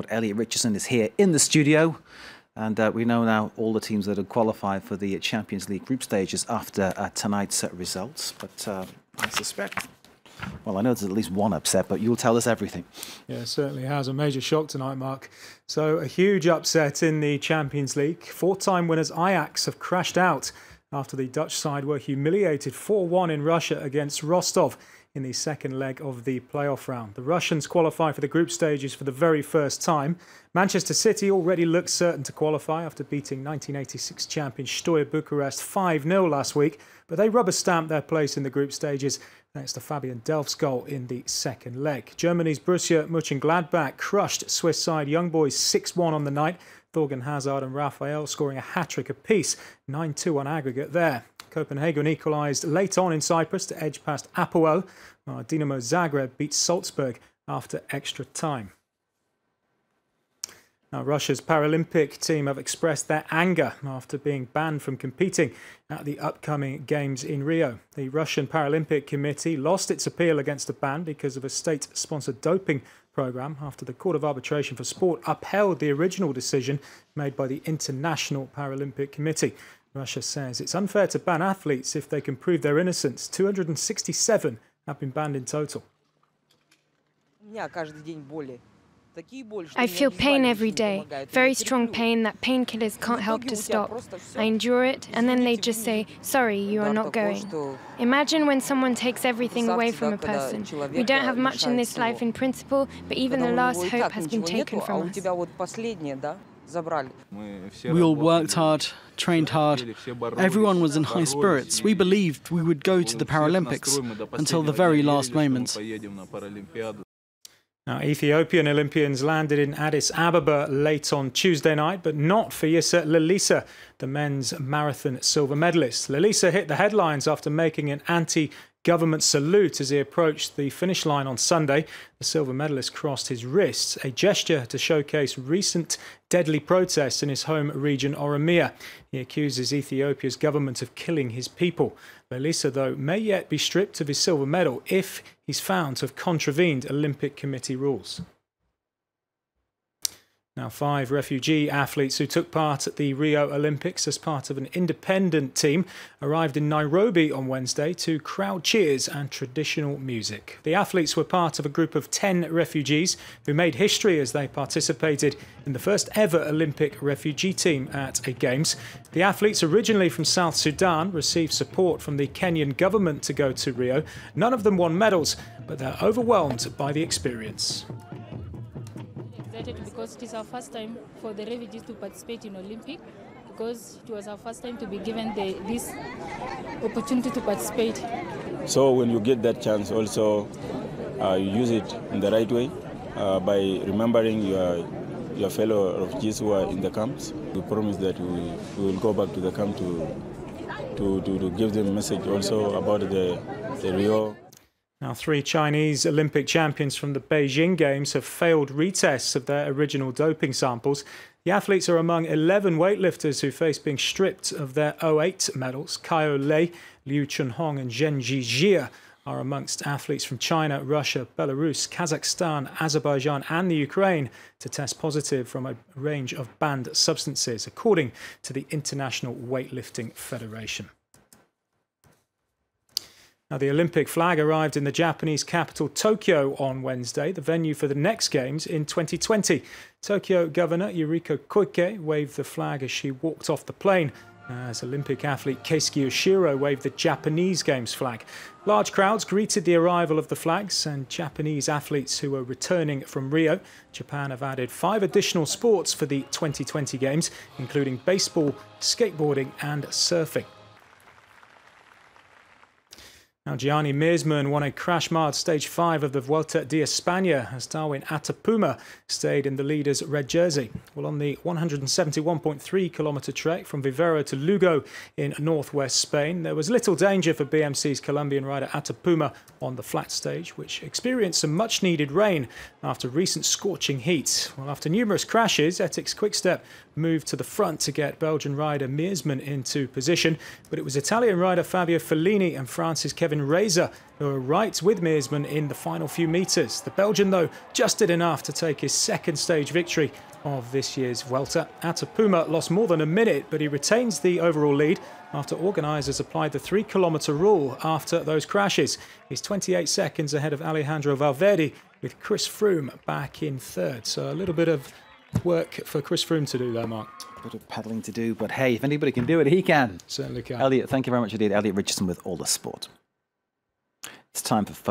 Sport Elliot Richardson is here in the studio. And we know now all the teams that have qualified for the Champions League group stages after tonight's results. But I suspect, well, I know there's at least one upset, but you'll tell us everything. Yeah, it certainly has. A major shock tonight, Mark. So a huge upset in the Champions League. Four-time winners Ajax have crashed out after the Dutch side were humiliated 4-1 in Russia against Rostov in the second leg of the playoff round. The Russians qualify for the group stages for the very first time. Manchester City already looks certain to qualify after beating 1986 champion Steaua Bucharest 5-0 last week, but they rubber-stamped their place in the group stages thanks to Fabian Delph's goal in the second leg. Germany's Borussia Mönchengladbach crushed Swiss side Young Boys 6-1 on the night. Thorgan Hazard and Raphael scoring a hat-trick apiece, 9-2 on aggregate there. Copenhagen equalised late on in Cyprus to edge past Apoel, while Dinamo Zagreb beat Salzburg after extra time. Now, Russia's Paralympic team have expressed their anger after being banned from competing at the upcoming Games in Rio. The Russian Paralympic Committee lost its appeal against the ban because of a state-sponsored doping programme after the Court of Arbitration for Sport upheld the original decision made by the International Paralympic Committee. Russia says it's unfair to ban athletes if they can prove their innocence. 267 have been banned in total. I feel pain every day, very strong pain that painkillers can't help to stop. I endure it, and then they just say, sorry, you are not going. Imagine when someone takes everything away from a person. We don't have much in this life in principle, but even the last hope has been taken from us. We all worked hard, trained hard. Everyone was in high spirits. We believed we would go to the Paralympics until the very last moment. Now, Ethiopian Olympians landed in Addis Ababa late on Tuesday night, but not for Yissa Lelisa, the men's marathon silver medalist. Lelisa hit the headlines after making an anti-government salute as he approached the finish line on Sunday. The silver medalist crossed his wrists, a gesture to showcase recent deadly protests in his home region Oromia. He accuses Ethiopia's government of killing his people. Lelisa, though, may yet be stripped of his silver medal if he's found to have contravened Olympic Committee rules. Now, 5 refugee athletes who took part at the Rio Olympics as part of an independent team arrived in Nairobi on Wednesday to crowd cheers and traditional music. The athletes were part of a group of 10 refugees who made history as they participated in the first ever Olympic refugee team at a Games. The athletes, originally from South Sudan, received support from the Kenyan government to go to Rio. None of them won medals, but they're overwhelmed by the experience. Because it is our first time for the refugees to participate in Olympic, because it was our first time to be given this opportunity to participate. So when you get that chance, also you use it in the right way by remembering your fellow refugees who are in the camps. We promise that we will go back to the camp to give them a message also about the Rio. Now, 3 Chinese Olympic champions from the Beijing Games have failed retests of their original doping samples. The athletes are among 11 weightlifters who face being stripped of their 08 medals. Kaio Lei, Liu Chunhong and Zhen Jijia are amongst athletes from China, Russia, Belarus, Kazakhstan, Azerbaijan and the Ukraine to test positive from a range of banned substances, according to the International Weightlifting Federation. Now, the Olympic flag arrived in the Japanese capital Tokyo on Wednesday, the venue for the next Games in 2020. Tokyo Governor Yuriko Koike waved the flag as she walked off the plane, as Olympic athlete Keisuke Oshiro waved the Japanese Games flag. Large crowds greeted the arrival of the flags and Japanese athletes who were returning from Rio. Japan have added 5 additional sports for the 2020 Games, including baseball, skateboarding and surfing. Now, Gianni Meersman won a crash-marred Stage 5 of the Vuelta de España as Darwin Atapuma stayed in the leader's red jersey. Well, on the 171.3-kilometre trek from Vivero to Lugo in northwest Spain, there was little danger for BMC's Colombian rider Atapuma on the flat stage, which experienced some much-needed rain after recent scorching heat. Well, after numerous crashes, Etixx Quick-Step moved to the front to get Belgian rider Meersman into position, but it was Italian rider Fabio Fellini and France's Kevin Kevin Razor, who were right with Meersman in the final few metres. The Belgian, though, just did enough to take his second stage victory of this year's Vuelta. Atapuma lost more than a minute, but he retains the overall lead after organisers applied the 3-kilometre rule after those crashes. He's 28 seconds ahead of Alejandro Valverde, with Chris Froome back in third. So a little bit of work for Chris Froome to do there, Mark. A bit of paddling to do, but hey, if anybody can do it, he can. Certainly can. Elliot, thank you very much indeed. Elliot Richardson with all the sport. It's time for